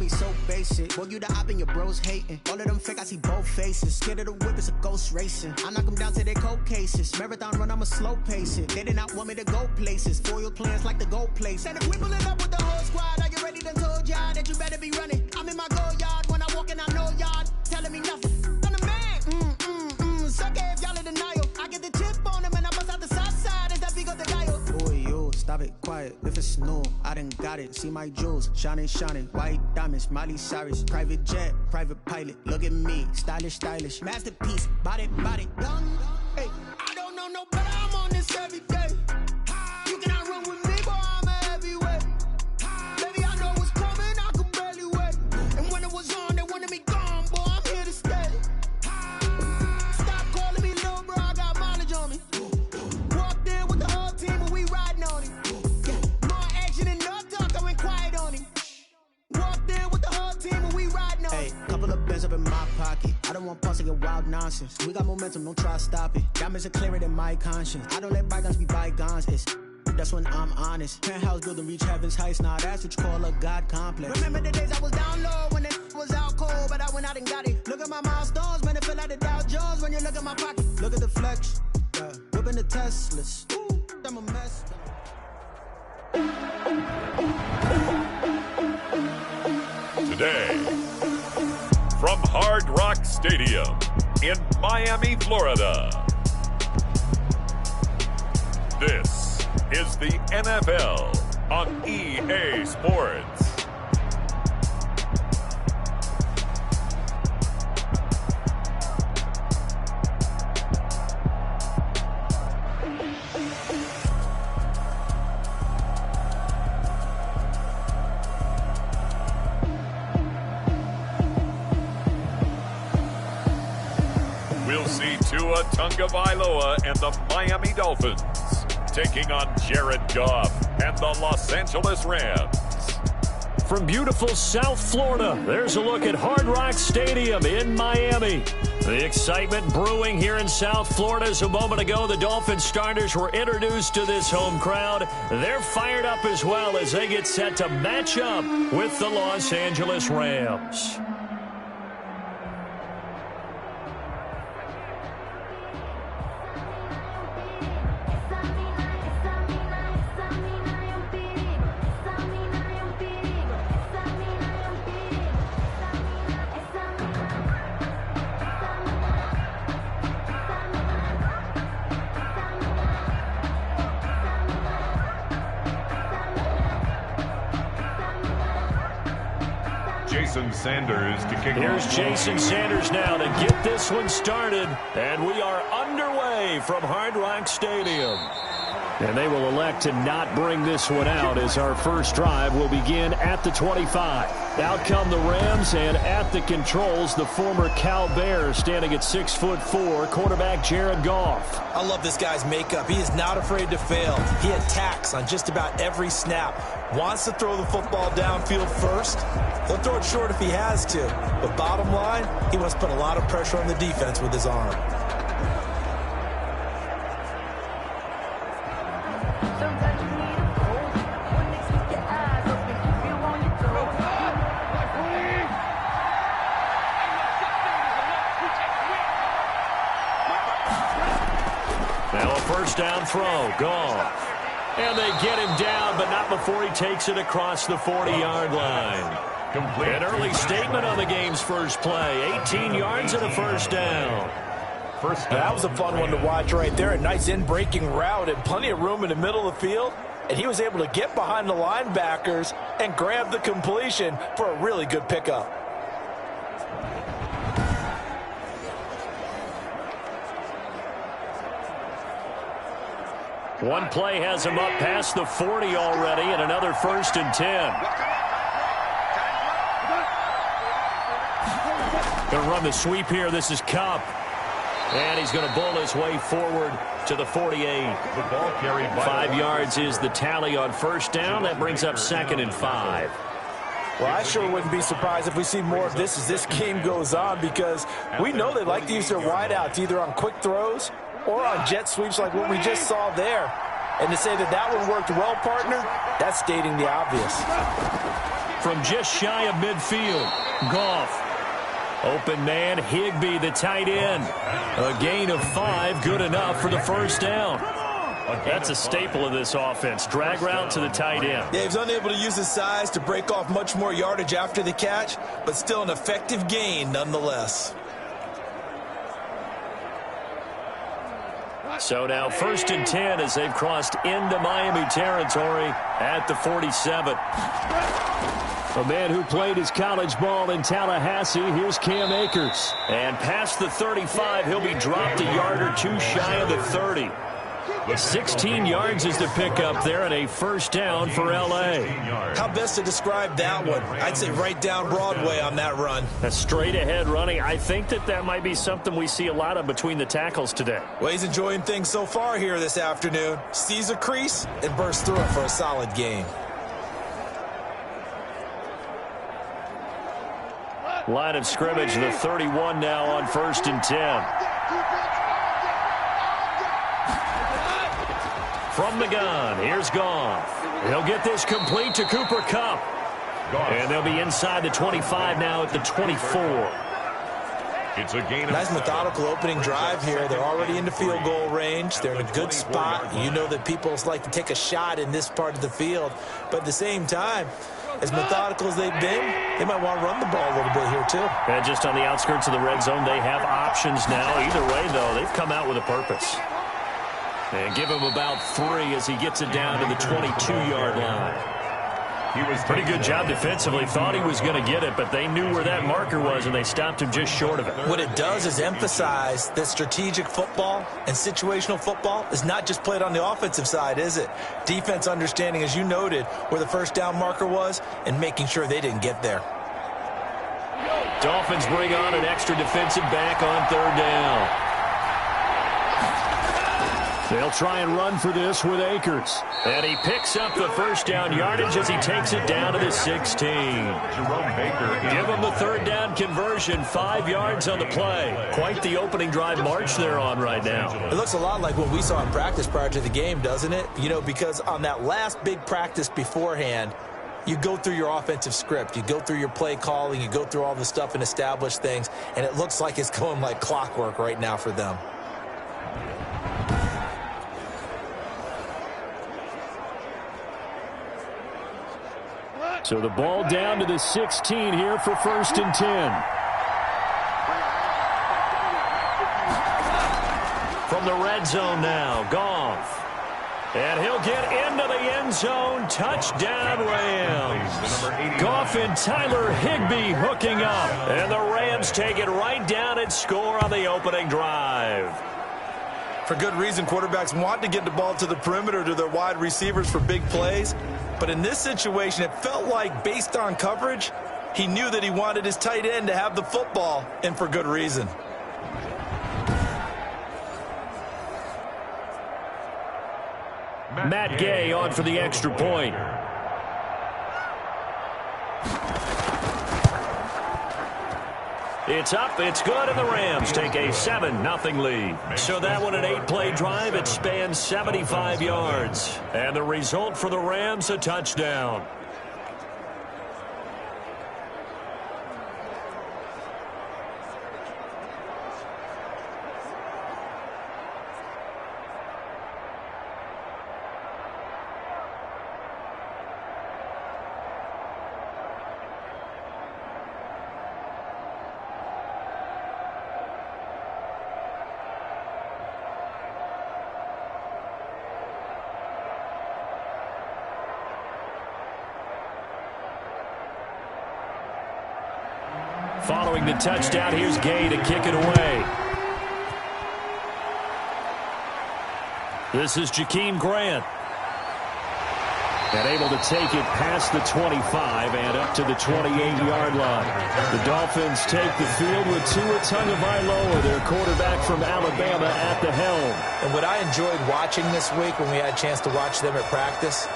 be so basic. Boy, you the op and your bros hating. All of them fake, I see both faces. Scared of the whip, it's a ghost racing. I knock them down to their cold cases. Marathon run, I'ma slow pace it. They did not want me to go places. Foil plans like the gold place. And if we pulling up with the whole squad, I get ready to told y'all that you better be running. I'm in my go yard. When I walk in, I know y'all telling me nothing. I'm the man. Suck it if y'all in denial. I get the chip on them and I bust out the south side. Is that big of the dial? Boy, you stop it, quiet. If it's new, I done got it. See my jewels, shining, white diamonds, Miley Cyrus, private jet, private pilot. Look at me, stylish, masterpiece, body, young. Hey, I don't know no better. I'm on this every day. You cannot run with me, boy. I'm a heavyweight. Baby, I know what's coming. I could barely wait. And when it was on, they wanted me gone, boy. I'm here to stay. Stop calling me little bro. I got mileage on me. Walked in with the whole team and we riding on him. More action and no talk. I went quiet on him. Walked in with the whole team and we riding on him. Hey, couple of bands up in my pocket. I don't want pulse to get wild nonsense. We got momentum, don't try to stop it. Diamonds are clearer than my conscience. I don't let bygones be bygones. That's when I'm honest. Penthouse building reach heaven's heights. Now that's what you call a God complex. Remember the days I was down low when it was out cold, but I went out and got it. Look at my milestones, man, it feel like the Dow Jones when you look at my pocket. Look at the flex, yeah. Whipping the Teslas. Ooh, I'm a mess. Today, from Hard Rock Stadium in Miami, Florida, this is the NFL on EA Sports. We'll see Tua Tagovailoa and the Miami Dolphins taking on Jared Goff and the Los Angeles Rams. From beautiful South Florida, there's a look at Hard Rock Stadium in Miami. The excitement brewing here in South Florida as a moment ago the Dolphins starters were introduced to this home crowd. They're fired up as well as they get set to match up with the Los Angeles Rams. Sanders to kick Here's off. Jason Sanders now to get this one started, and we are underway from Hard Rock Stadium. And they will elect to not bring this one out as our first drive will begin at the 25. Out come the Rams, and at the controls, the former Cal Bear standing at 6'4", quarterback Jared Goff. I love this guy's makeup. He is not afraid to fail. He attacks on just about every snap. Wants to throw the football downfield first. He'll throw it short if he has to. But bottom line, he wants to put a lot of pressure on the defense with his arm. Now a first down throw. Goff. And they get him down, but not before he takes it across the 40-yard line. An early statement on the game's first play. 18 yards and a first down. That was a fun one to watch right there. A nice in-breaking route and plenty of room in the middle of the field. And he was able to get behind the linebackers and grab the completion for a really good pickup. One play has him up past the 40 already, and another 1st and 10. Going to run the sweep here. This is Kupp. And he's going to bowl his way forward to the 48. The ball carried by 5 yards is the tally on first down. That brings up 2nd and 5. Well, I sure wouldn't be surprised if we see more of this as this game goes on, because we know they like to use their wideouts either on quick throws or on jet sweeps like what we just saw there. And to say that that one worked well, partner, that's stating the obvious. from just shy of midfield. Goff. Open man, Higbee, the tight end. A gain of 5, good enough for the first down. That's a staple of this offense. Drag route to the tight end. Yeah, he was unable to use his size to break off much more yardage after the catch, but still an effective gain nonetheless. So now 1st and 10 as they've crossed into Miami territory at the 47. A man who played his college ball in Tallahassee, here's Cam Akers. And past the 35, he'll be dropped a yard or two shy of the 30. 16 yards is the pickup there and a first down for L.A. How best to describe that one? I'd say right down Broadway on that run. A straight ahead running. I think that might be something we see a lot of between the tackles today. Well, he's enjoying things so far here this afternoon. Sees a crease and bursts through it for a solid gain. Line of scrimmage, the 31 now on 1st and 10. From the gun, here's Goff. He'll get this complete to Cooper Kupp. And they'll be inside the 25 now at the 24. It's a gain of nice methodical opening drive here. They're already into field goal range. They're in a good spot. You know that people like to take a shot in this part of the field. But at the same time, as methodical as they've been, they might want to run the ball a little bit here too. And just on the outskirts of the red zone, they have options now. Either way, though, they've come out with a purpose. And give him about 3 as he gets it down to the 22-yard line. He was pretty good job defensively. Thought he was going to get it, but they knew where that marker was, and they stopped him just short of it. What it does is emphasize that strategic football and situational football is not just played on the offensive side, is it? Defense understanding, as you noted, where the first down marker was and making sure they didn't get there. Dolphins bring on an extra defensive back on 3rd down. They'll try and run for this with Akers. And he picks up the first down yardage as he takes it down to the 16. Give him the 3rd down conversion, 5 yards on the play. Quite the opening drive march they're on right now. It looks a lot like what we saw in practice prior to the game, doesn't it? You know, because on that last big practice beforehand, you go through your offensive script. You go through your play calling. You go through all the stuff and establish things. And it looks like it's going like clockwork right now for them. So the ball down to the 16 here for 1st and 10. From the red zone now, Goff. And he'll get into the end zone. Touchdown, Rams. Goff and Tyler Higbee hooking up. And the Rams take it right down and score on the opening drive. For good reason, quarterbacks want to get the ball to the perimeter to their wide receivers for big plays. But in this situation, it felt like, based on coverage, he knew that he wanted his tight end to have the football, and for good reason. Matt Gay on for the extra point. It's up, it's good, and the Rams take a 7-0 lead. So that one, an 8-play drive, it spans 75 yards. And the result for the Rams, a touchdown. Following the touchdown, here's Gay to kick it away. This is Jakeem Grant. And able to take it past the 25 and up to the 28-yard line. The Dolphins take the field with Tua Tagovailoa, their quarterback from Alabama, at the helm. And what I enjoyed watching this week when we had a chance to watch them at practice,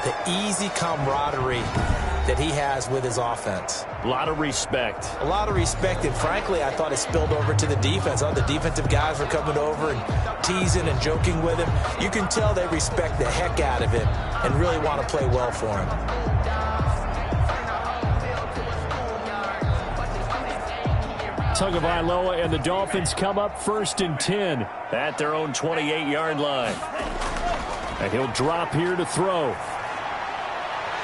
the easy camaraderie that he has with his offense. A lot of respect. A lot of respect, and frankly, I thought it spilled over to the defense. All the defensive guys were coming over and teasing and joking with him. You can tell they respect the heck out of him and really want to play well for him. Tagovailoa and the Dolphins come up 1st and 10 at their own 28-yard line. And he'll drop here to throw.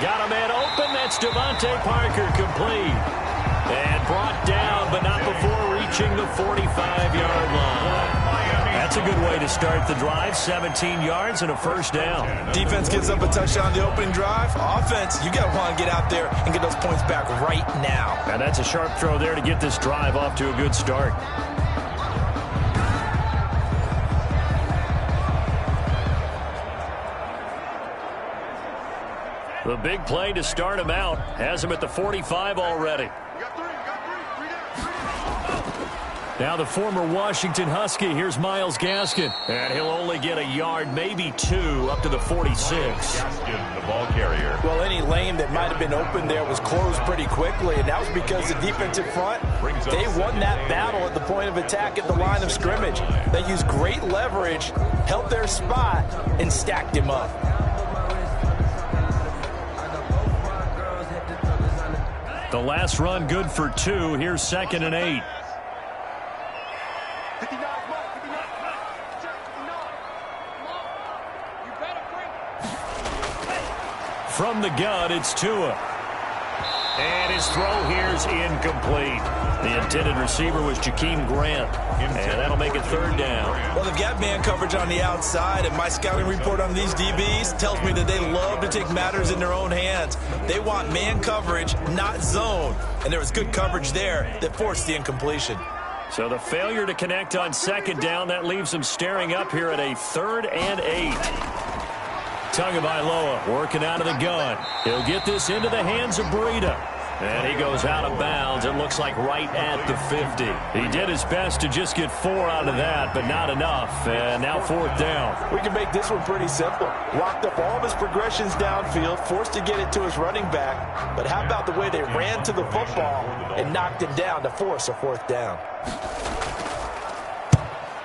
Got a man open. That's Devontae Parker, complete. And brought down, but not before reaching the 45-yard line. That's a good way to start the drive. 17 yards and a first down. Defense gives up a touchdown the opening drive. Offense, you got to want to get out there and get those points back right now. And that's a sharp throw there to get this drive off to a good start. The big play to start him out has him at the 45 already. Now the former Washington Husky, here's Myles Gaskin. And he'll only get a yard, maybe 2, up to the 46. Gaskin, the ball carrier. Well, any lane that might have been open there was closed pretty quickly, and that was because the defensive front, they won that battle at the point of attack at the line of scrimmage. They used great leverage, held their spot, and stacked him up. The last run good for 2. Here's 2nd and 8. From the gun, it's Tua. And his throw here's incomplete. The intended receiver was Jakeem Grant. And that'll make it 3rd down. Well, they've got man coverage on the outside, and my scouting report on these DBs tells me that they love to take matters in their own hands. They want man coverage, not zone. And there was good coverage there that forced the incompletion. So the failure to connect on 2nd down, that leaves them staring up here at a 3rd and 8. Tagovailoa working out of the gun. He'll get this into the hands of Breida. And he goes out of bounds. It looks like right at the 50. He did his best to just get 4 out of that, but not enough. And now 4th down. We can make this one pretty simple. Locked up all of his progressions downfield, forced to get it to his running back. But how about the way they ran to the football and knocked him down to force a 4th down?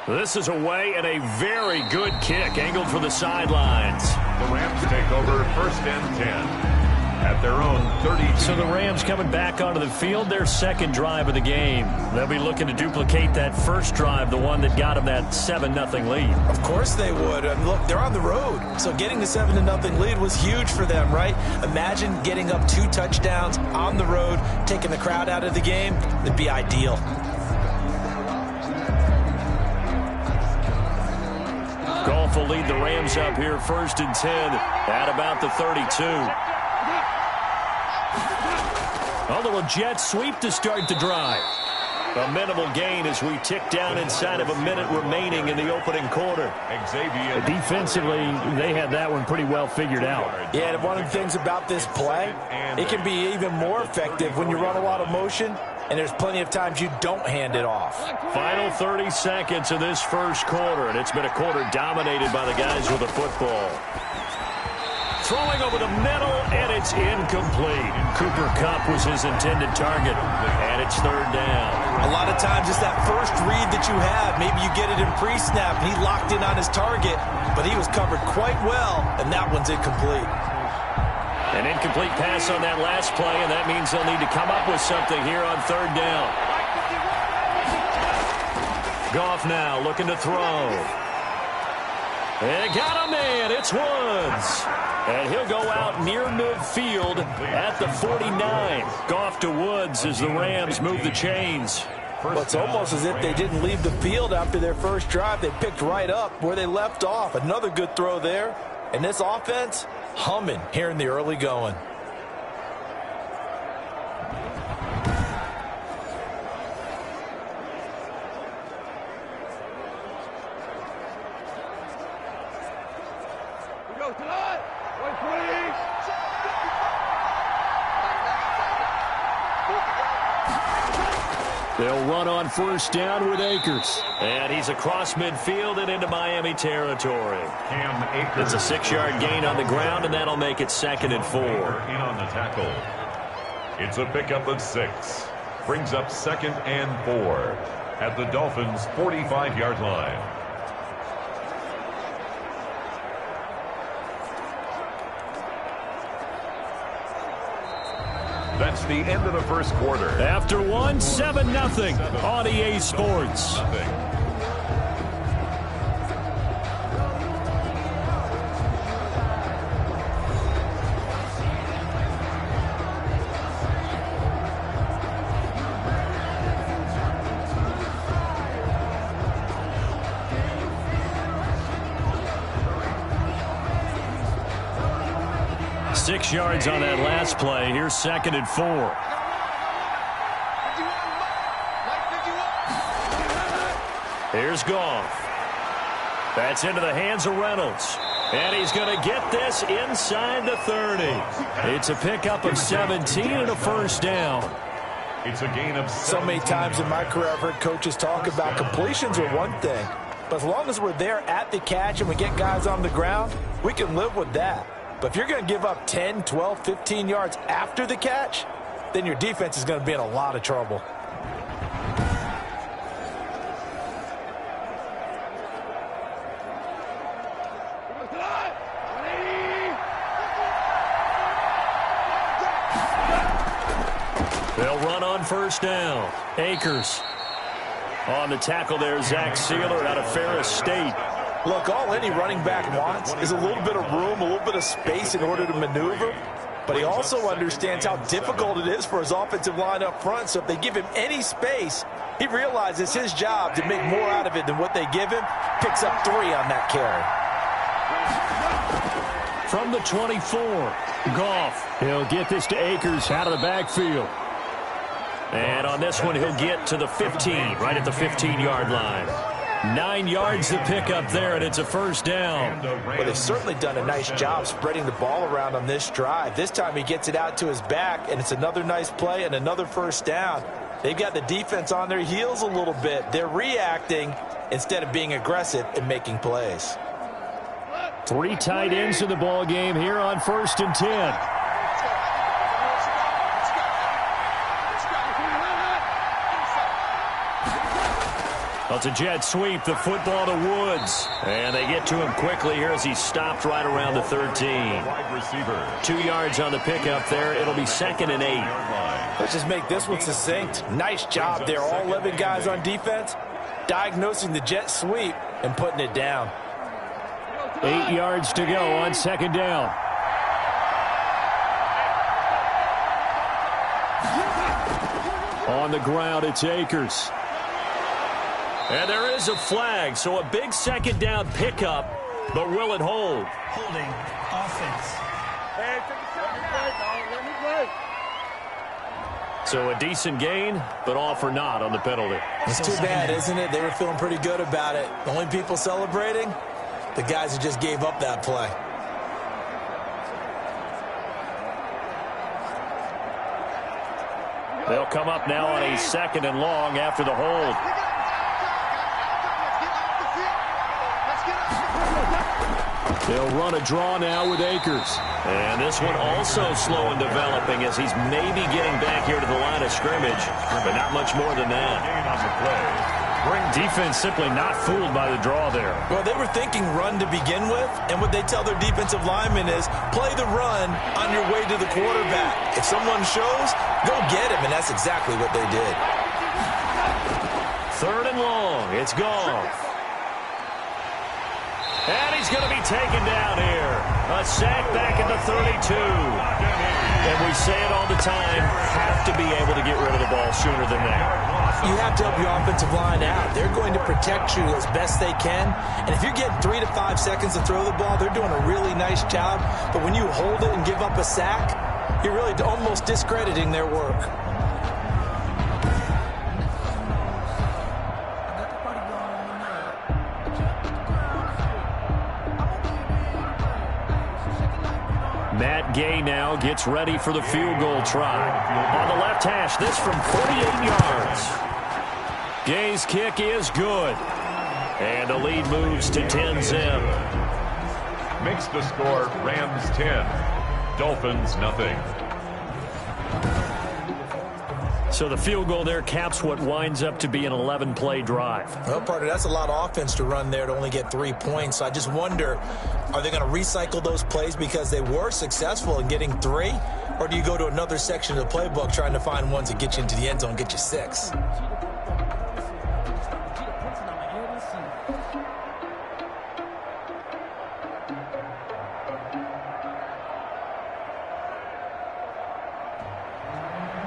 This is away and a very good kick angled for the sidelines. The Rams take over 1st and 10 at their own 32. So the Rams coming back onto the field, their 2nd drive of the game. They'll be looking to duplicate that first drive, the one that got them that 7-0 lead. Of course they would. And look, they're on the road. So getting the 7-0 lead was huge for them, right? Imagine getting up 2 touchdowns on the road, taking the crowd out of the game. It'd be ideal. Goff will lead the Rams up here 1st and 10 at about the 32. A little jet sweep to start the drive. A minimal gain as we tick down inside of a minute remaining in the opening quarter. Defensively, they had that one pretty well figured out. Yeah, and one of the things about this play, it can be even more effective when you run a lot of motion, and there's plenty of times you don't hand it off. Final 30 seconds of this first quarter, and it's been a quarter dominated by the guys with the football. Throwing over the middle, and it's incomplete. Cooper Kupp was his intended target, and it's 3rd down. A lot of times it's that first read that you have. Maybe you get it in pre-snap, and he locked in on his target, but he was covered quite well, and that one's incomplete. An incomplete pass on that last play, and that means they'll need to come up with something here on 3rd down. Goff now looking to throw. And got a man. It's Woods. And he'll go out near midfield at the 49. Goff to Woods as the Rams move the chains. Well, it's almost as if they didn't leave the field after their first drive. They picked right up where they left off. Another good throw there. And this offense, humming here in the early going. They'll run on 1st down with Akers. And he's across midfield and into Miami territory. It's a 6-yard gain on the ground, and that'll make it 2nd and 4. In on the tackle. It's a pickup of 6. Brings up 2nd and 4 at the Dolphins' 45-yard line. That's the end of the first quarter. After one, 7-0 on EA Sports. 7-0. 6 yards on that last play. Here's 2nd and 4. Here's Goff. That's into the hands of Reynolds. And he's going to get this inside the 30. It's a pickup of 17 and a first down. It's a gain of 17. So many times in my career I've heard coaches talk about completions are one thing. But as long as we're there at the catch and we get guys on the ground, we can live with that. But if you're going to give up 10, 12, 15 yards after the catch, then your defense is going to be in a lot of trouble. They'll run on first down. Akers on the tackle there. Zach Sealer out of Ferris State. Look, all any running back wants is a little bit of room, a little bit of space in order to maneuver. But he also understands how difficult it is for his offensive line up front. So if they give him any space, he realizes his job to make more out of it than what they give him. Picks up 3 on that carry. From the 24, Goff. He'll get this to Akers out of the backfield. And on this one, he'll get to the 15, right at the 15-yard line. 9 yards to pick up there, and it's a first down. Well, they've certainly done a nice job spreading the ball around on this drive. This time he gets it out to his back, and it's another nice play and another first down. They've got the defense on their heels a little bit. They're reacting instead of being aggressive and making plays. 3 tight ends in the ball game here on 1st and 10. Well, it's a jet sweep, the football to Woods. And they get to him quickly here as he stopped right around the 13. Wide receiver. 2 yards on the pickup there. It'll be 2nd and 8. Let's just make this one succinct. Nice job there. All 11 guys on defense diagnosing the jet sweep and putting it down. 8 yards to go on 2nd down. On the ground, it's Akers. And there is a flag, so a big 2nd down pickup, but will it hold? Holding offense. So a decent gain, but all for naught on the penalty. It's too bad, isn't it? They were feeling pretty good about it. The only people celebrating, the guys who just gave up that play. They'll come up now on a 2nd and long after the hold. They'll run a draw now with Akers. And this one also slow in developing as he's maybe getting back here to the line of scrimmage, but not much more than that. Defense simply not fooled by the draw there. Well, they were thinking run to begin with, and what they tell their defensive linemen is play the run on your way to the quarterback. If someone shows, go get him, and that's exactly what they did. 3rd and long. It's Goff. And he's going to be taken down here. A sack back at the 32. And we say it all the time, have to be able to get rid of the ball sooner than that. You have to help your offensive line out. They're going to protect you as best they can. And if you're getting 3 to 5 seconds to throw the ball, they're doing a really nice job. But when you hold it and give up a sack, you're really almost discrediting their work. Matt Gay now gets ready for the field goal try. On the left hash, this from 48 yards. Gay's kick is good. And the lead moves to 10-zip. Makes the score Rams 10, Dolphins nothing. So the field goal there caps what winds up to be an 11-play drive. Well, partner, that's a lot of offense to run there to only get 3 points. So I just wonder, are they going to recycle those plays because they were successful in getting 3? Or do you go to another section of the playbook trying to find ones that get you into the end zone and get you 6?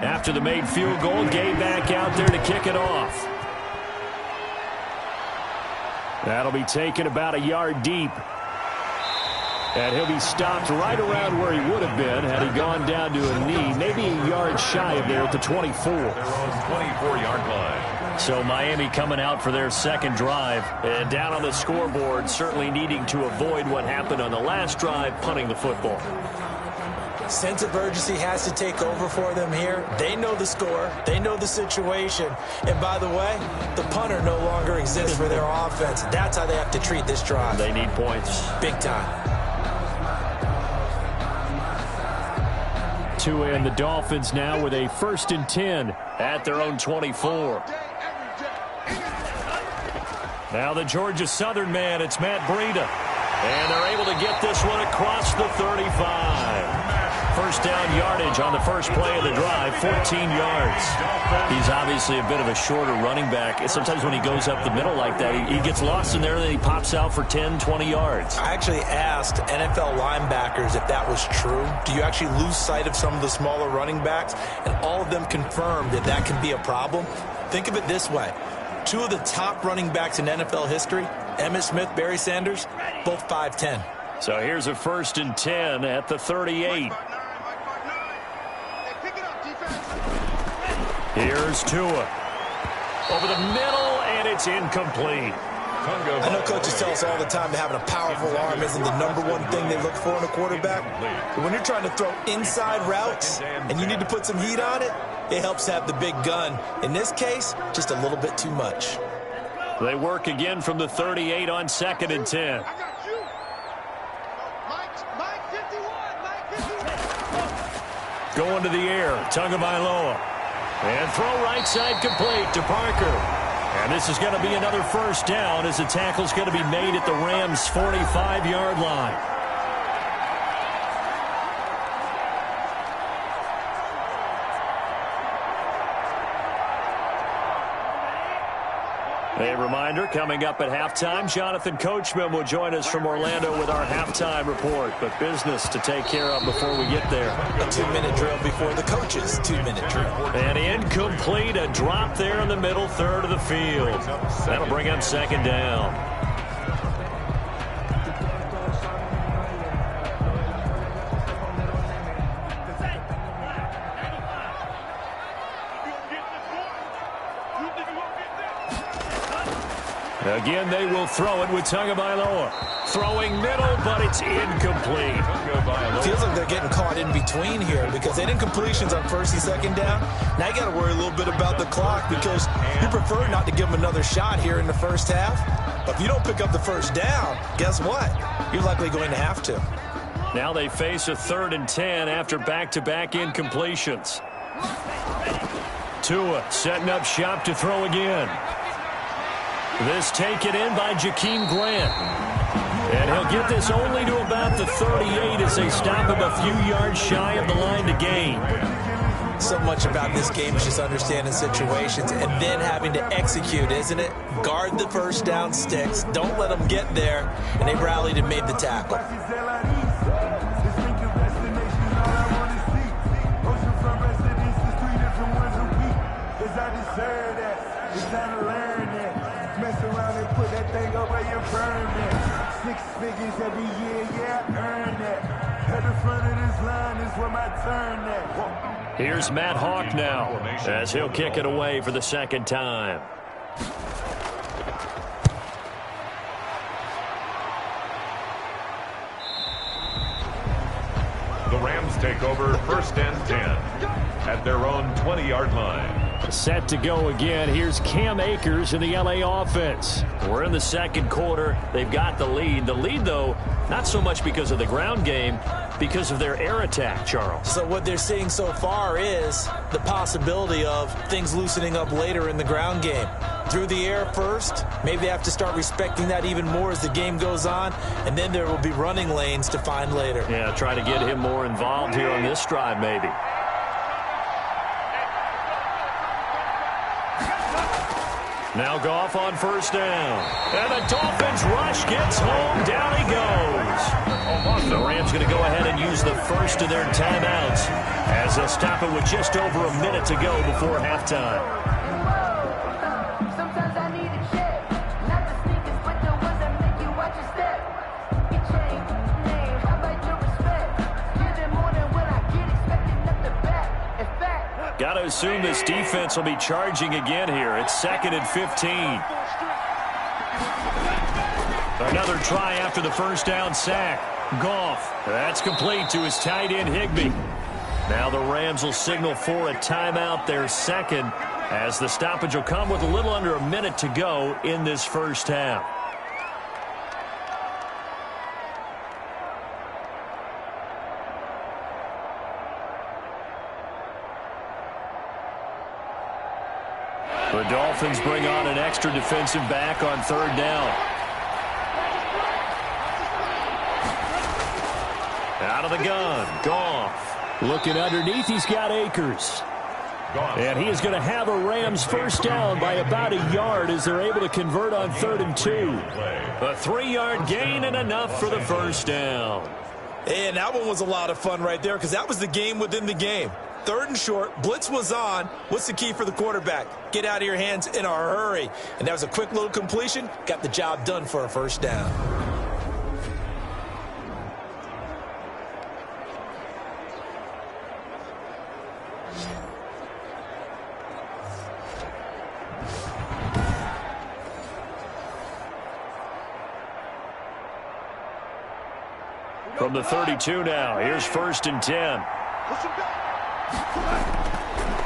After the made field goal, Gay back out there to kick it off. That'll be taken about a yard deep. And he'll be stopped right around where he would have been had he gone down to a knee, maybe a yard shy of there at the 24. Their own 24-yard line. So Miami coming out for their second drive. And down on the scoreboard, certainly needing to avoid what happened on the last drive, punting the football. Sense of urgency has to take over for them here. They know the score. They know the situation. And by the way, the punter no longer exists for their offense. That's how they have to treat this drive. They need points. Big time. Tua and the Dolphins now with a 1st and 10 at their own 24. Now the Georgia Southern man, it's Matt Breida. And they're able to get this one across the 35. First down yardage on the first play of the drive, 14 yards. He's obviously a bit of a shorter running back. Sometimes when he goes up the middle like that, he gets lost in there, and then he pops out for 10, 20 yards. I actually asked NFL linebackers if that was true. Do you actually lose sight of some of the smaller running backs? And all of them confirmed that that can be a problem. Think of it this way. 2 of the top running backs in NFL history, Emmitt Smith, Barry Sanders, both 5'10". So here's a 1st and 10 at the 38. Here's Tua. Over the middle, and it's incomplete. I know coaches tell us all the time that having a powerful arm isn't the #1 thing they look for in a quarterback. But when you're trying to throw inside routes and you need to put some heat on it, it helps have the big gun. In this case, just a little bit too much. They work again from the 38 on 2nd and 10. Going to the air, Tagovailoa. And throw right side complete to Parker. And this is going to be another 1st down as the tackle's going to be made at the Rams' 45-yard line. A reminder, coming up at halftime, Jonathan Coachman will join us from Orlando with our halftime report. But business to take care of before we get there. A 2-minute drill before the coach's 2-minute drill. And incomplete, a drop there in the middle third of the field. That'll bring up 2nd down. Again, they will throw it with Tagovailoa. Throwing middle, but it's incomplete. Feels like they're getting caught in between here because they didn't completions on 1st and 2nd down. Now you got to worry a little bit about the clock because you prefer not to give them another shot here in the 1st half. But if you don't pick up the 1st down, guess what? You're likely going to have to. Now they face a 3rd and 10 after back-to-back incompletions. Tua setting up shop to throw again. This taken in by Jakeem Grant. And he'll get this only to about the 38 as they stop him a few yards shy of the line to gain. So much about this game is just understanding situations and then having to execute, isn't it? Guard the 1st down sticks. Don't let them get there. And they rallied and made the tackle. Here's Matt Hawk now as he'll kick it away for the 2nd time. The Rams take over 1st and 10 at their own 20-yard line. Set to go again. Here's Cam Akers in the LA offense. We're in the second quarter. They've got the lead. The lead, though, not so much because of the ground game, because of their air attack, Charles. So what they're seeing so far is the possibility of things loosening up later in the ground game. Through the air first, maybe they have to start respecting that even more as the game goes on, and then there will be running lanes to find later. Yeah, try to get him more involved here on this drive, maybe. Now Goff on first down. And the Dolphins rush gets home. Down he goes. The Rams going to go ahead and use the first of their timeouts as they'll stop it with just over a minute to go before halftime. Sometimes I need a check. Not the sneakers, but the ones that make you watch your step. You change name, how about your respect? Get them more than what I get, expecting nothing back. In fact, got to assume this defense will be charging again here. It's 2nd and 15. Another try after the first down sack. Goff. That's complete to his tight end, Higbee. Now the Rams will signal for a timeout, their second, as the stoppage will come with a little under a minute to go in this first half. The Dolphins bring on an extra defensive back on third down. Out of the gun, Goff. Looking underneath, he's got Akers. And he is going to have a Rams first down by about a yard as they're able to convert on 3rd and 2. A 3-yard gain and enough for the first down. And that one was a lot of fun right there because that was the game within the game. 3rd and short, blitz was on. What's the key for the quarterback? Get out of your hands in a hurry. And that was a quick little completion. Got the job done for a first down. From the 32 now, here's 1st and 10.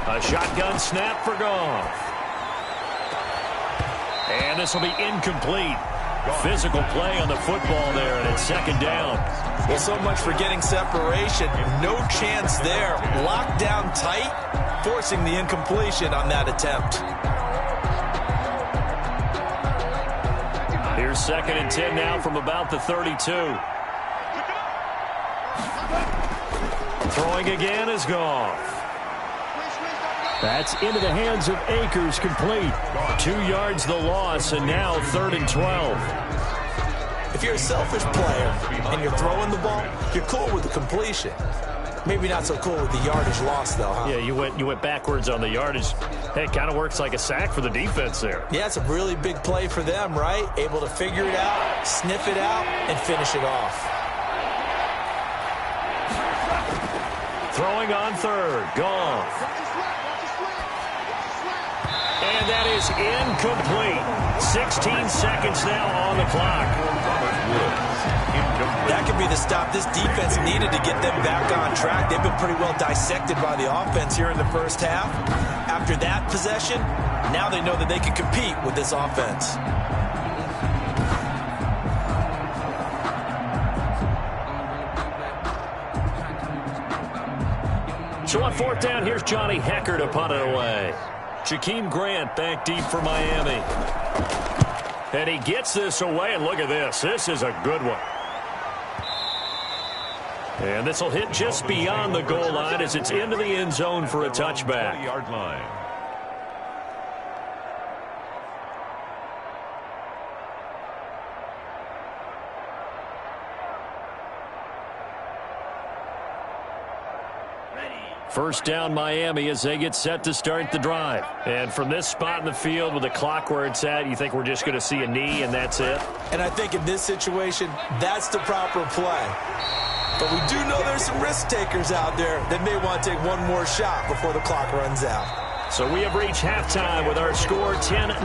A shotgun snap for Goff. And this will be incomplete. Physical play on the football there, and it's 2nd down. Well, so much for getting separation. No chance there. Locked down tight, forcing the incompletion on that attempt. Here's 2nd and 10 now from about the 32. Throwing again is Goff. That's into the hands of Akers, complete. 2 yards the loss, and now 3rd and 12. If you're a selfish player and you're throwing the ball, you're cool with the completion. Maybe not so cool with the yardage loss, though, huh? Yeah, you went backwards on the yardage. Hey, it kind of works like a sack for the defense there. Yeah, it's a really big play for them, right? Able to figure it out, sniff it out, and finish it off. Throwing on 3rd, Goff. And that is incomplete. 16 seconds now on the clock. That could be the stop this defense needed to get them back on track. They've been pretty well dissected by the offense here in the first half. After that possession, now they know that they can compete with this offense. So on 4th down, here's Johnny Hecker to punt it away. Jakeem Grant back deep for Miami. And he gets this away, and look at this. This is a good one. And this will hit just beyond the goal line as it's into the end zone for a touchback. Yard line. First down Miami as they get set to start the drive. And from this spot in the field with the clock where it's at, you think we're just going to see a knee and that's it? And I think in this situation, that's the proper play. But we do know there's some risk takers out there that may want to take one more shot before the clock runs out. So we have reached halftime with our score 10-0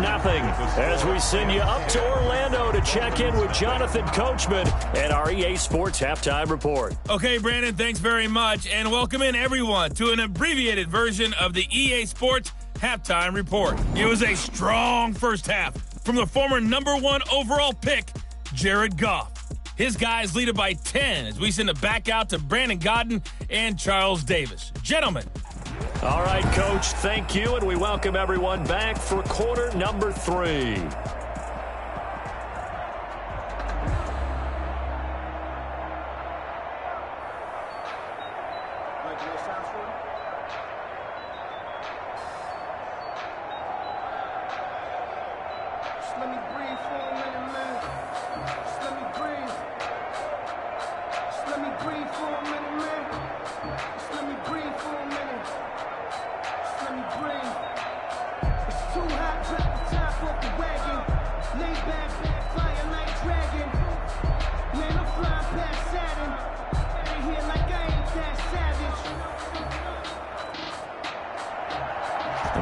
as we send you up to Orlando to check in with Jonathan Coachman at our EA Sports Halftime Report. Okay, Brandon, thanks very much, and welcome in everyone to an abbreviated version of the EA Sports halftime report. It was a strong first half from the former #1 overall pick, Jared Goff. His guys lead it by 10 as we send it back out to Brandon Godden and Charles Davis. Gentlemen. All right, Coach, thank you, and we welcome everyone back for quarter number 3.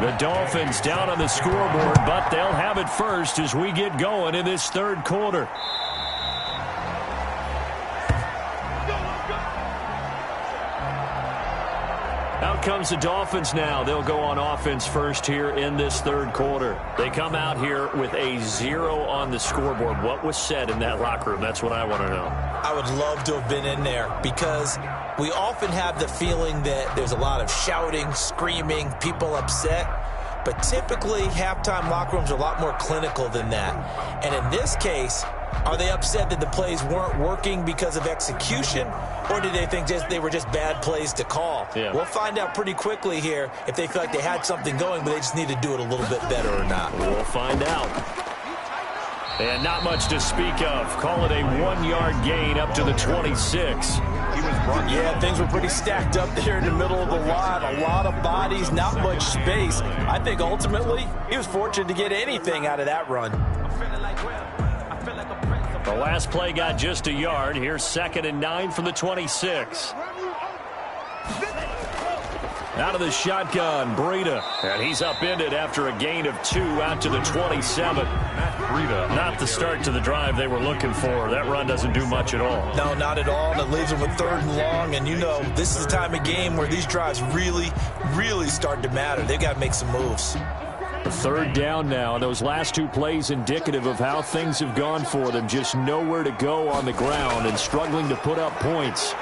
The Dolphins down on the scoreboard, but they'll have it first as we get going in this third quarter. Out comes the Dolphins now. They'll go on offense first here in this third quarter. They come out here with a 0 on the scoreboard. What was said in that locker room? That's what I want to know. I would love to have been in there because we often have the feeling that there's a lot of shouting, screaming, people upset. But typically, halftime locker rooms are a lot more clinical than that. And in this case, are they upset that the plays weren't working because of execution? Or did they think they were just bad plays to call? Yeah. We'll find out pretty quickly here if they feel like they had something going, but they just need to do it a little bit better or not. We'll find out. And not much to speak of. Call it a 1-yard gain up to the 26. Yeah, things were pretty stacked up there in the middle of the lot. A lot of bodies, not much space. I think ultimately he was fortunate to get anything out of that run. The last play got just a yard. Here's 2nd and 9 from the 26. Out of the shotgun, Breida. And he's upended after a gain of 2 out to the 27. Breida, not the start to the drive they were looking for. That run doesn't do much at all. No, not at all. And it leaves them with 3rd and long. And, you know, this is the time of game where these drives really, really start to matter. They've got to make some moves. 3rd down now. And those last 2 plays indicative of how things have gone for them. Just nowhere to go on the ground and struggling to put up points.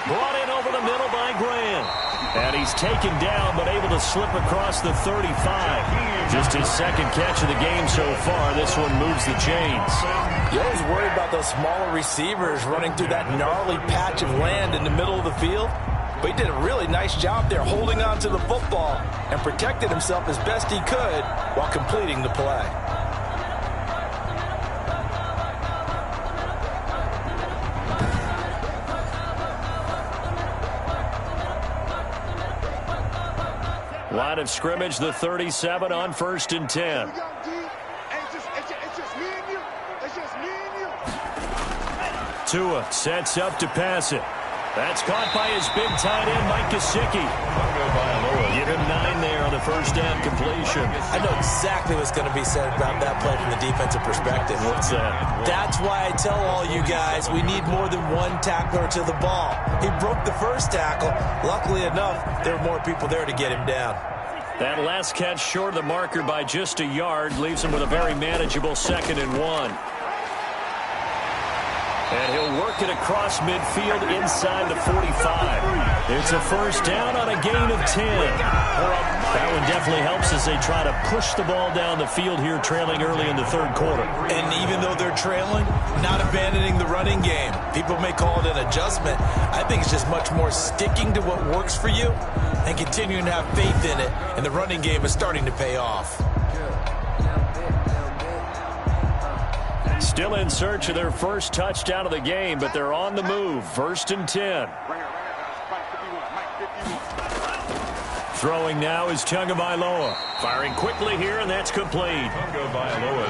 Brought in over the middle by Graham. And he's taken down but able to slip across the 35. Just his 2nd catch of the game so far. This one moves the chains. You always worry about those smaller receivers running through that gnarly patch of land in the middle of the field. But he did a really nice job there holding on to the football and protected himself as best he could while completing the play. Line of scrimmage, the 37 on 1st and 10. Tua sets up to pass it. That's caught by his big tight end, Mike Gesicki. Give him 9 there on the first down completion. I know exactly what's going to be said about that play from the defensive perspective. What's that? That's why I tell all you guys we need more than one tackler to the ball. He broke the first tackle. Luckily enough, there were more people there to get him down. That last catch short of the marker by just a yard leaves him with a very manageable 2nd and 1. And he'll work it across midfield inside the 45. It's a first down on a gain of 10. That one definitely helps as they try to push the ball down the field here, trailing early in the 3rd quarter. And even though they're trailing, not abandoning the running game. People may call it an adjustment. I think it's just much more sticking to what works for you and continuing to have faith in it. And the running game is starting to pay off. Still in search of their first touchdown of the game, but they're on the move. 1st and 10. Throwing now is Tagovailoa. Firing quickly here, and that's complete.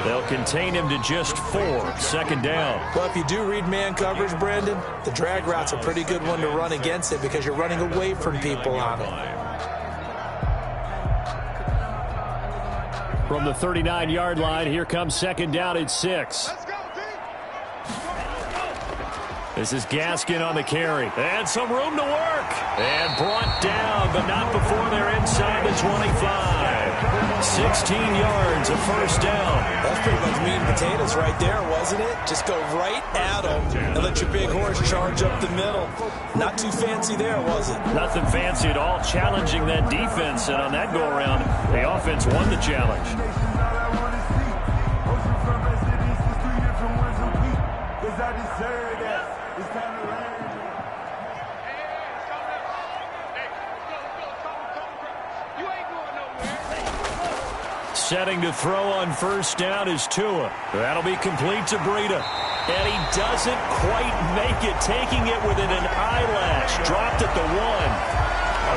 They'll contain him to just 4. 2nd down. Well, if you do read man coverage, Brandon, the drag route's a pretty good one to run against it because you're running away from people on it. From the 39-yard line, here comes 2nd down at 6. This is Gaskin on the carry. And some room to work. And brought down, but not before they're inside the 25. 16 yards, a first down. That's pretty much meat and potatoes right there, wasn't it? Just go right at them and let your big horse charge up the middle. Not too fancy there, was it? Nothing fancy at all, challenging that defense. And on that go-around, the offense won the challenge. Setting to throw on first down is Tua. That'll be complete to Breida. And he doesn't quite make it, taking it within an eyelash. Dropped at the 1.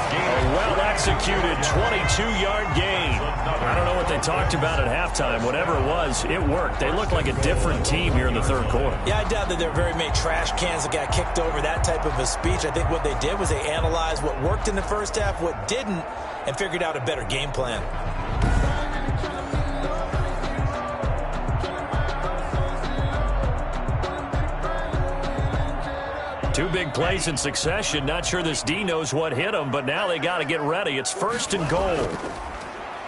A well-executed 22-yard gain. I don't know what they talked about at halftime. Whatever it was, it worked. They look like a different team here in the third quarter. Yeah, I doubt that there are very many trash cans that got kicked over, that type of a speech. I think what they did was they analyzed what worked in the first half, what didn't, and figured out a better game plan. Two big plays in succession. Not sure this D knows what hit him, but now they got to get ready. It's 1st and goal.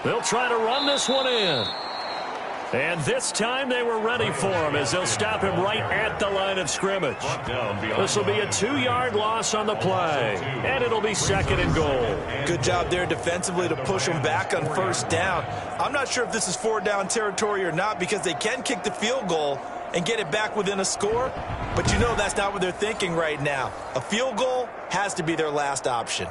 They'll try to run this one in. And this time they were ready for him as they'll stop him right at the line of scrimmage. This will be a 2-yard loss on the play, and it'll be 2nd and goal. Good job there defensively to push him back on first down. I'm not sure if this is 4-down territory or not because they can kick the field goal and get it back within a score, but you know that's not what they're thinking right now. A field goal has to be their last option.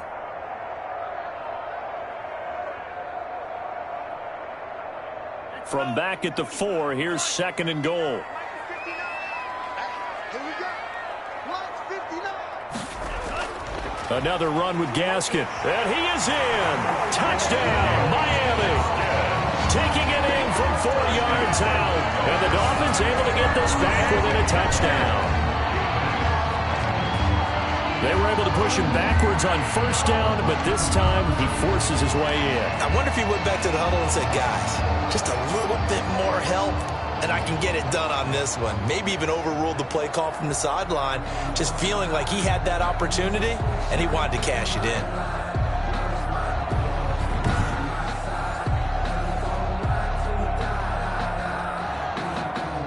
From back at the 4, here's 2nd and goal. Another run with Gaskin. And he is in. Touchdown, Miami. Taking it in from 4 yards out. And the Dolphins able to get this back within a touchdown. They were able to push him backwards on first down, but this time he forces his way in. I wonder if he went back to the huddle and said, guys, just a little bit more help, and I can get it done on this one. Maybe even overruled the play call from the sideline, just feeling like he had that opportunity, and he wanted to cash it in.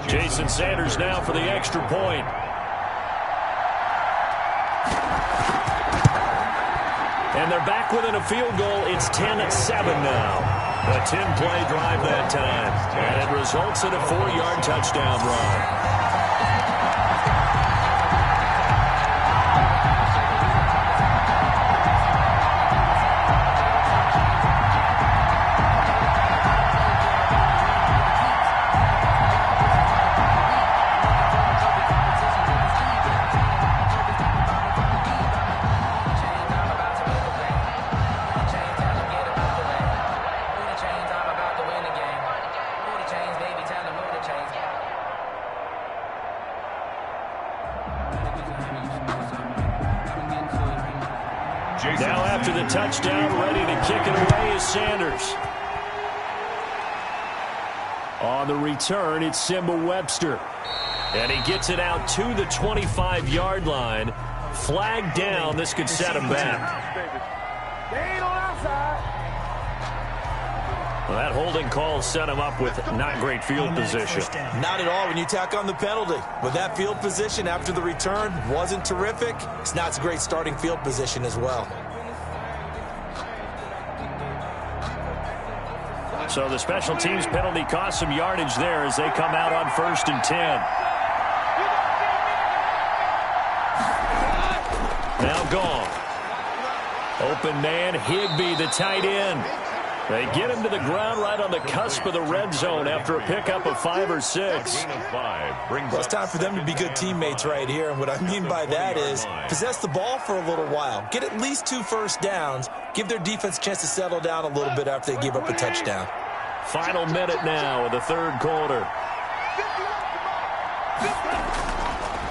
Jason Sanders now for the extra point. And they're back within a field goal. It's 10-7 now. A 10-play drive that time. And it results in a 4-yard touchdown run. Now after the touchdown, ready to kick it away is Sanders. On the return, it's Simba Webster. And he gets it out to the 25-yard line. Flag down. This could set him back. Well, that holding call set him up with not great field position. Not at all when you tack on the penalty. With that field position after the return wasn't terrific. It's not a great starting field position as well. So the special teams penalty cost some yardage there as they come out on 1st and 10. Now gone. Open man, Higbee, the tight end. They get him to the ground right on the cusp of the red zone after a pickup of 5 or 6. Well, it's time for them to be good teammates right here. And what I mean by that is possess the ball for a little while. Get at least 2 first downs. Give their defense a chance to settle down a little bit after they give up a touchdown. Final minute now of the third quarter.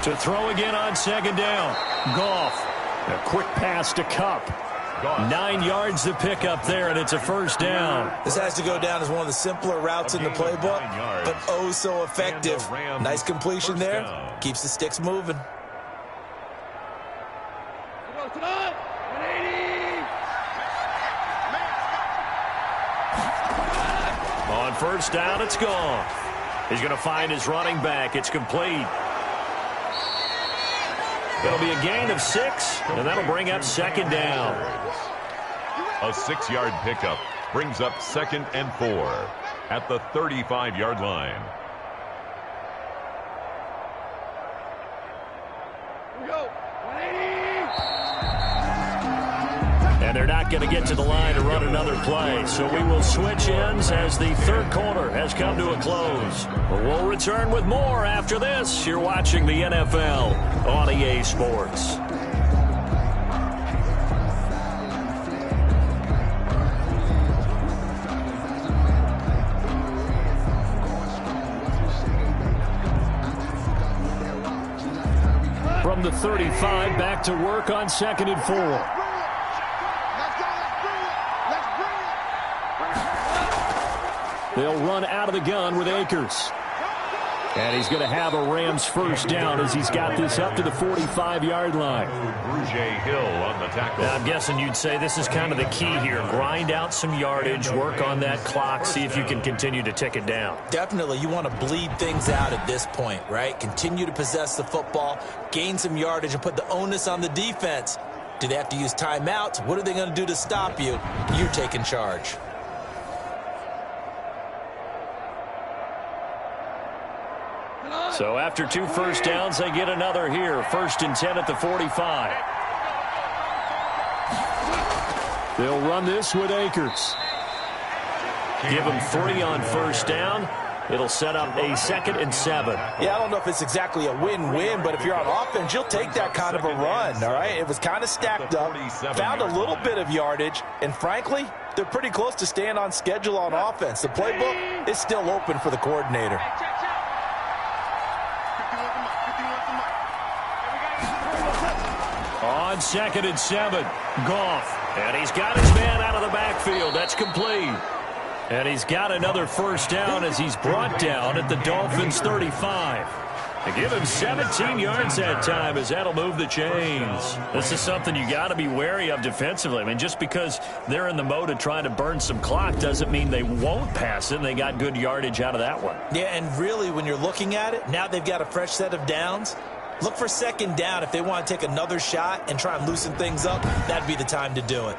To throw again on 2nd down. Goff. A quick pass to Kupp. 9 yards to pick up there, and it's a first down. This has to go down as one of the simpler routes in the playbook, but oh so effective. Nice completion there. Keeps the sticks moving. On first down, it's gone. He's going to find his running back. It's complete. It'll be a gain of 6, and that'll bring up second down. A 6-yard pickup brings up 2nd and 4 at the 35-yard line. And they're not going to get to the line to run another play. So we will switch ends as the third quarter has come to a close. We'll return with more after this. You're watching the NFL on EA Sports. From the 35, back to work on 2nd and 4. They'll run out of the gun with Akers. And he's going to have a Rams first down as he's got this up to the 45-yard line. Hill on the tackle. Now, I'm guessing you'd say this is kind of the key here. Grind out some yardage, work on that clock, see if you can continue to tick it down. Definitely, you want to bleed things out at this point, right? Continue to possess the football, gain some yardage, and put the onus on the defense. Do they have to use timeouts? What are they going to do to stop you? You're taking charge. So after 2 first downs, they get another here. 1st and 10 at the 45. They'll run this with Akers. Give them 3 on first down. It'll set up a 2nd and 7. Yeah, I don't know if it's exactly a win-win, but if you're on offense, you'll take that kind of a run, all right? It was kind of stacked up, found a little bit of yardage, and frankly, they're pretty close to staying on schedule on offense. The playbook is still open for the coordinator. On 2nd and 7, Goff. And he's got his man out of the backfield. That's complete. And he's got another first down as he's brought down at the Dolphins' 35. They give him 17 yards that time as that'll move the chains. This is something you got to be wary of defensively. I mean, just because they're in the mode of trying to burn some clock doesn't mean they won't pass it. And they got good yardage out of that one. Yeah, and really, when you're looking at it, now they've got a fresh set of downs. Look for second down. If they want to take another shot and try and loosen things up, that'd be the time to do it.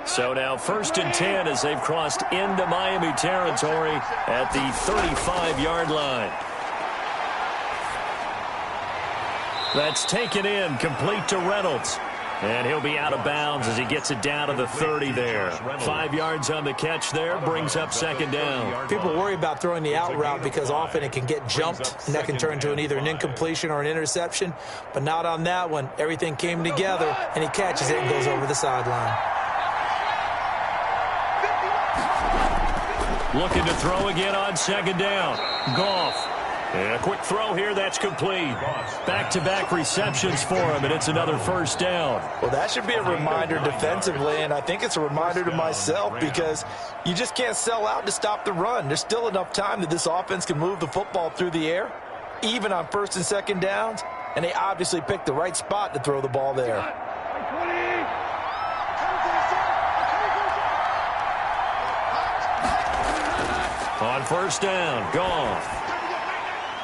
So now 1st and 10 as they've crossed into Miami territory at the 35-yard line. That's taken in, complete to Reynolds. And he'll be out of bounds as he gets it down to the 30 there. 5 yards on the catch there, brings up second down. People worry about throwing the out route because often it can get jumped, and that can turn into either an incompletion or an interception. But not on that one. Everything came together, and he catches it and goes over the sideline. Looking to throw again on second down. Goff. And a quick throw here, that's complete. Back-to-back receptions for him, and it's another first down. Well, that should be a reminder defensively, and I think it's a reminder to myself because you just can't sell out to stop the run. There's still enough time that this offense can move the football through the air, even on 1st and 2nd downs, and they obviously picked the right spot to throw the ball there. On first down, Goff.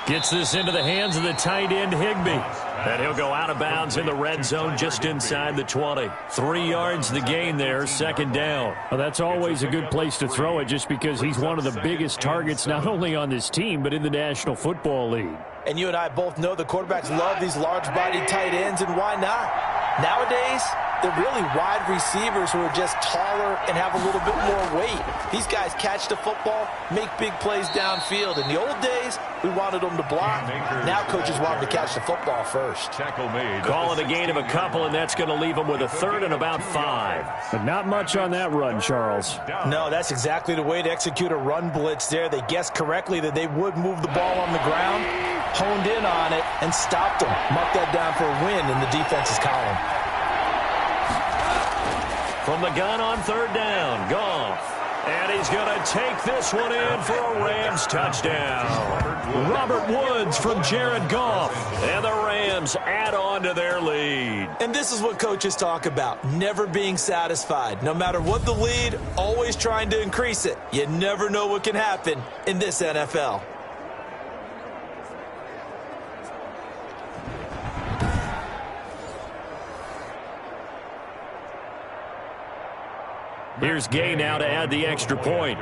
Gets this into the hands of the tight end, Higbee. And he'll go out of bounds in the red zone just inside the 20. 3 yards the gain there, second down. Well, that's always a good place to throw it just because he's one of the biggest targets not only on this team but in the National Football League. And you and I both know the quarterbacks love these large-bodied tight ends, and why not? Nowadays, they're really wide receivers who are just taller and have a little bit more weight. These guys catch the football, make big plays downfield. In the old days, we wanted them to block. Now coaches want them to catch the football first. Call it a gain of a couple, and that's going to leave them with a 3rd and about 5. But not much on that run, Charles. No, that's exactly the way to execute a run blitz there. They guessed correctly that they would move the ball on the ground, honed in on it, and stopped them. Mark that down for a win in the defense's column. From the gun on 3rd down, Goff. And he's going to take this one in for a Rams touchdown. Robert Woods from Jared Goff. And the Rams Rams add on to their lead. And this is what coaches talk about, never being satisfied. No matter what the lead, always trying to increase it. You never know what can happen in this NFL. Here's Gay now to add the extra point.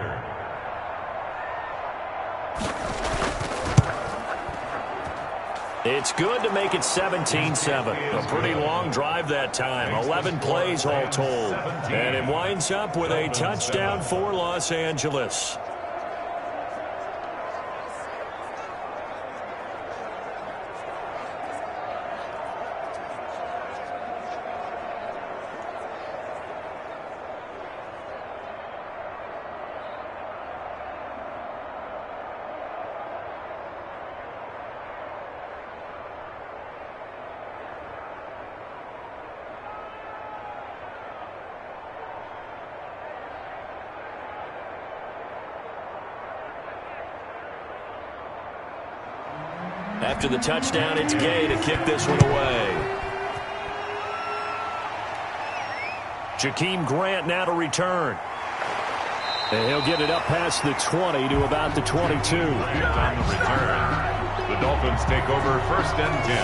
It's good to make it 17-7. A pretty long drive that time. 11 plays all told. And it winds up with a touchdown for Los Angeles. After the touchdown, it's Gay to kick this one away. Jakeem Grant now to return. And he'll get it up past the 20 to about the 22. On the return, the Dolphins take over 1st and 10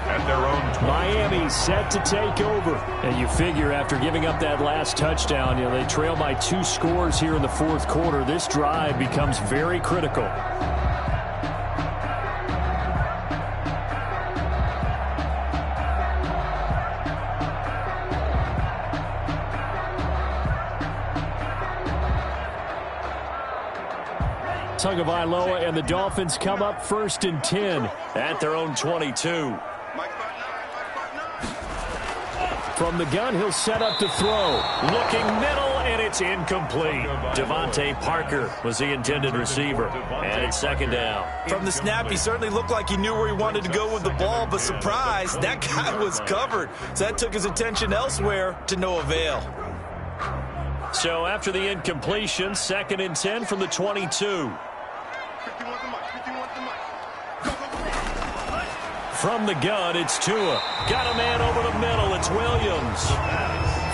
at their own 20. Miami set to take over. And you figure after giving up that last touchdown, they trail by 2 scores here in the 4th quarter. This drive becomes very critical. Tagovailoa and the Dolphins come up 1st and 10 at their own 22. From the gun, he'll set up to throw. Looking middle, and it's incomplete. Devontae Parker was the intended receiver, and it's 2nd down. From the snap, he certainly looked like he knew where he wanted to go with the ball, but surprise, that guy was covered. So that took his attention elsewhere to no avail. So after the incompletion, 2nd and 10 from the 22. From the gun, it's Tua. Got a man over the middle. It's Williams.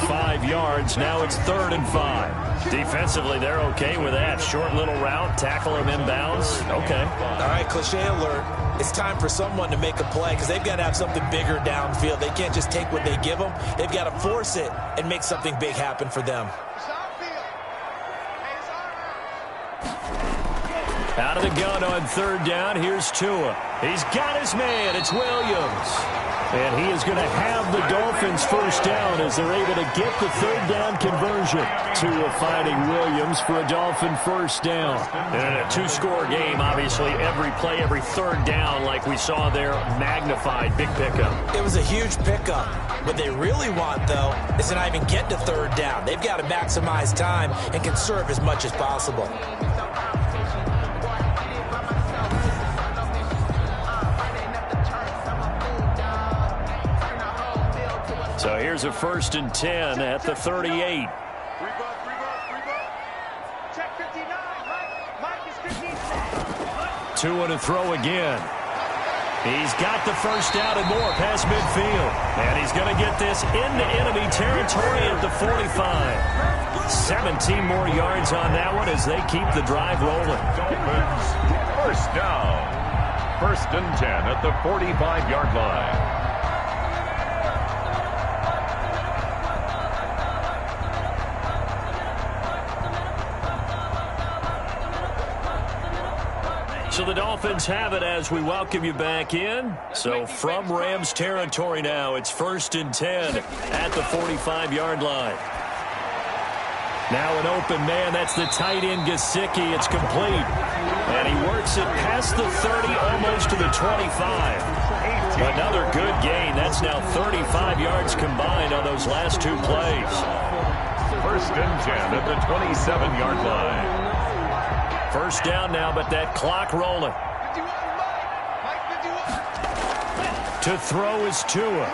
5 yards. Now it's 3rd and 5. Defensively, they're okay with that. Short little route. Tackle him inbounds. Okay. All right, cliche alert. It's time for someone to make a play because they've got to have something bigger downfield. They can't just take what they give them. They've got to force it and make something big happen for them. Out of the gun on 3rd down. Here's Tua. He's got his man. It's Williams. And he is going to have the Dolphins 1st down as they're able to get the 3rd down conversion. Tua finding Williams for a Dolphin 1st down. And in a 2-score game, obviously, every play, every 3rd down, like we saw there, magnified. Big pickup. It was a huge pickup. What they really want, though, is to not even get to 3rd down. They've got to maximize time and conserve as much as possible. So here's a 1st and 10 at the 38. Tua to throw again. He's got the 1st down and more past midfield. And he's going to get this into enemy territory at the 45. 17 more yards on that one as they keep the drive rolling. Dolphins, 1st down. 1st and 10 at the 45-yard line. So the Dolphins have it as we welcome you back in. So from Rams territory now, it's 1st and 10 at the 45-yard line. Now an open man. That's the tight end, Gesicki. It's complete. And he works it past the 30, almost to the 25. Another good gain. That's now 35 yards combined on those last 2 plays. 1st and 10 at the 27-yard line. 1st down now, but that clock rolling. To throw is Tua.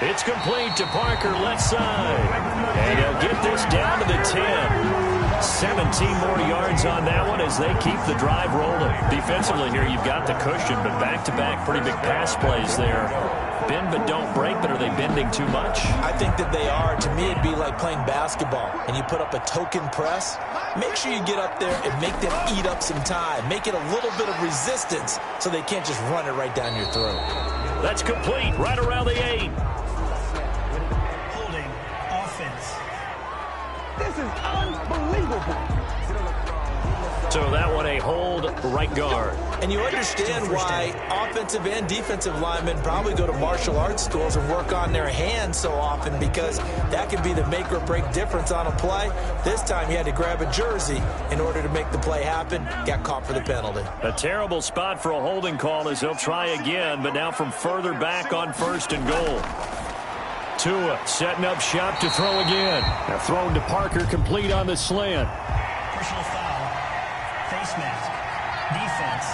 It's complete to Parker, left side. And he'll get this down to the 10. 17 more yards on that one as they keep the drive rolling. Defensively here, you've got the cushion, but back-to-back pretty big pass plays there. Bend but don't break, but are they bending too much? I think that they are. To me, it'd be like playing basketball, and you put up a token press. Make sure you get up there and make them eat up some time. Make it a little bit of resistance so they can't just run it right down your throat. That's complete, right around the 8. Holding offense. This is unbelievable. So that one a hold right guard. And you understand why offensive and defensive linemen probably go to martial arts schools and work on their hands so often, because that can be the make or break difference on a play. This time he had to grab a jersey in order to make the play happen. Got caught for the penalty. A terrible spot for a holding call as they'll try again, but now from further back on 1st and goal. Tua setting up shop to throw again. Now thrown to Parker, complete on the slant. Personal foul. Face mask. Defense.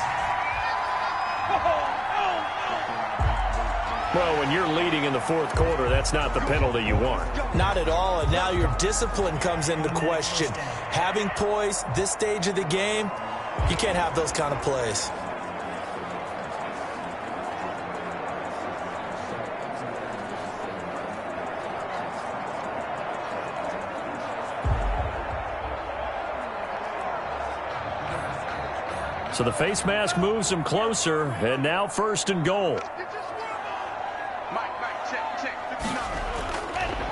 Well, when you're leading in the 4th quarter, that's not the penalty you want. Not at all, and now your discipline comes into question. Having poise this stage of the game, you can't have those kind of plays. So the face mask moves him closer, and now 1st and goal.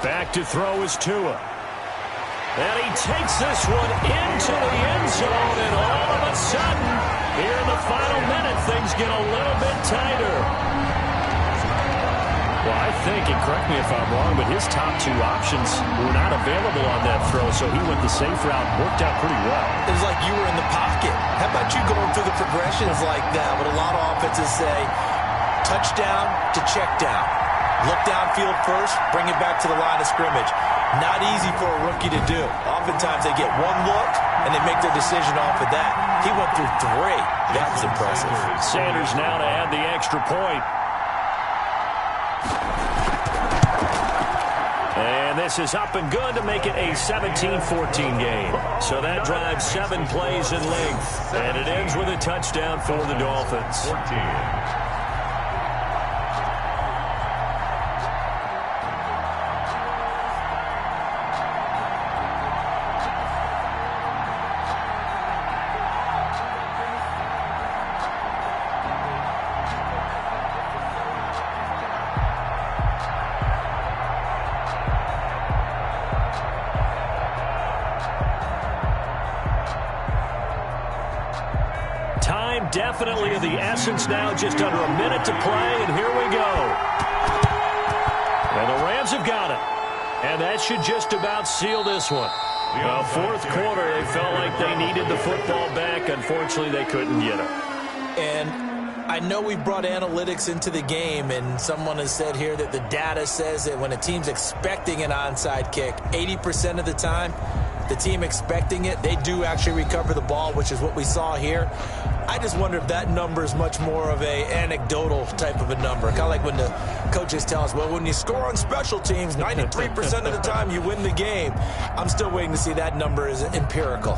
Back to throw is Tua. And he takes this one into the end zone, and all of a sudden, here in the final minute, things get a little bit tighter. Well, I think, and correct me if I'm wrong, but his top 2 options were not available on that throw, so he went the safe route and worked out pretty well. It was like you were in the pocket. How about you going through the progressions like that? What a lot of offenses say, touchdown to check down. Look downfield first, bring it back to the line of scrimmage. Not easy for a rookie to do. Oftentimes they get one look, and they make their decision off of that. He went through 3. That was impressive. Sanders now to add the extra point. And this is up and good to make it a 17-14 game. So that drives 7 plays in length. And it ends with a touchdown for the Dolphins. Definitely of the essence now, just under a minute to play, and here we go. And the Rams have got it. And that should just about seal this one. Well, 4th quarter, they felt like they needed the football back. Unfortunately, they couldn't get it. And I know we brought analytics into the game, and someone has said here that the data says that when a team's expecting an onside kick, 80% of the time, the team expecting it, they do actually recover the ball, which is what we saw here. I just wonder if that number is much more of a anecdotal type of a number. Kind of like when the coaches tell us, well, when you score on special teams, 93% of the time you win the game. I'm still waiting to see that number is empirical.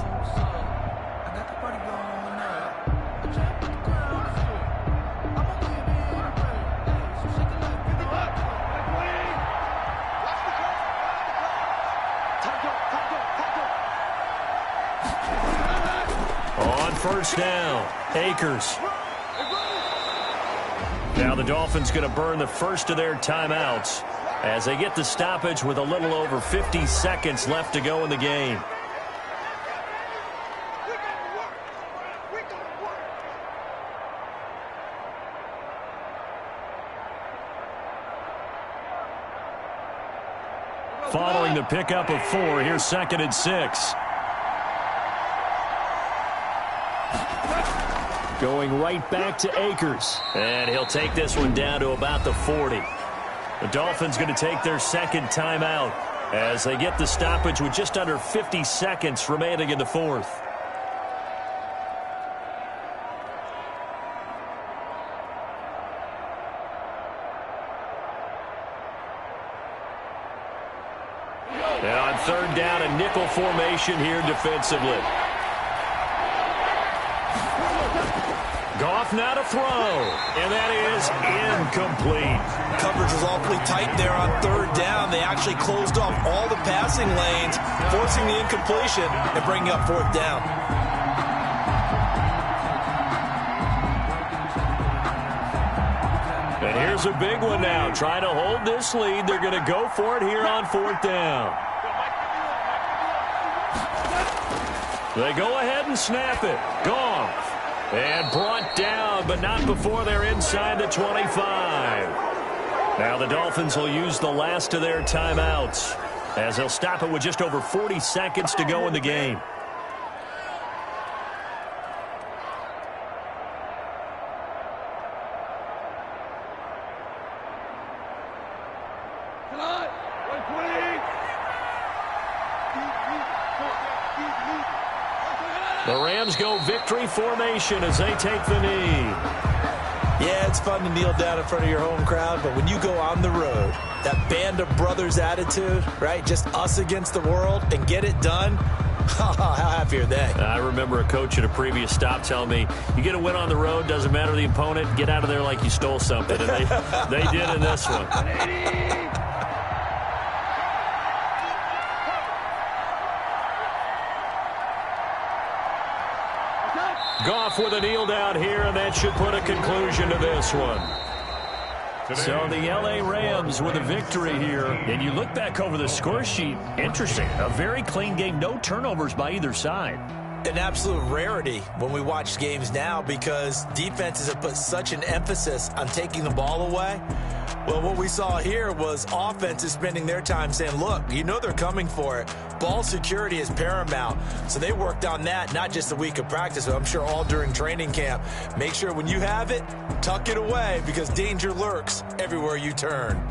On 1st down, Akers. Now the Dolphins going to burn the first of their timeouts as they get the stoppage with a little over 50 seconds left to go in the game. Following the pickup of 4, here's 2nd and 6. Going right back to Akers. And he'll take this one down to about the 40. The Dolphins going to take their 2nd timeout as they get the stoppage with just under 50 seconds remaining in the 4th. And on third down and nickel formation here defensively. Goff now to throw, and that is incomplete. Coverage was awfully tight there on third down. They actually closed off all the passing lanes, forcing the incompletion and bringing up fourth down. And here's a big one now. Trying to hold this lead. They're going to go for it here on fourth down. They go ahead and snap it. Goff. And brought down, but not before they're inside the 25. Now the Dolphins will use the last of their timeouts as they'll stop it with just over 40 seconds to go in the game. The Rams go victory formation as they take the knee. Yeah, it's fun to kneel down in front of your home crowd, but when you go on the road, that band of brothers attitude, right? Just us against the world and get it done. How happy are they? I remember a coach at a previous stop telling me, you get a win on the road, doesn't matter the opponent, get out of there like you stole something. And they did in this one. Goff with a kneel down here, and that should put a conclusion to this one. So the L.A. Rams with a victory here. And you look back over the score sheet, interesting. A very clean game, no turnovers by either side. An absolute rarity when we watch games now because defenses have put such an emphasis on taking the ball away. Well, what we saw here was offenses spending their time saying, look, you know they're coming for it. Ball security is paramount. So they worked on that, not just a week of practice, but I'm sure all during training camp. Make sure when you have it, tuck it away because danger lurks everywhere you turn.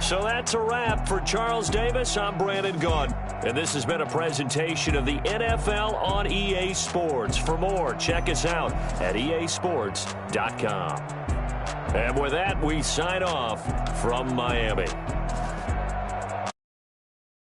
So that's a wrap for Charles Davis. I'm Brandon Gaudin. And this has been a presentation of the NFL on EA Sports. For more, check us out at easports.com. And with that, we sign off from Miami.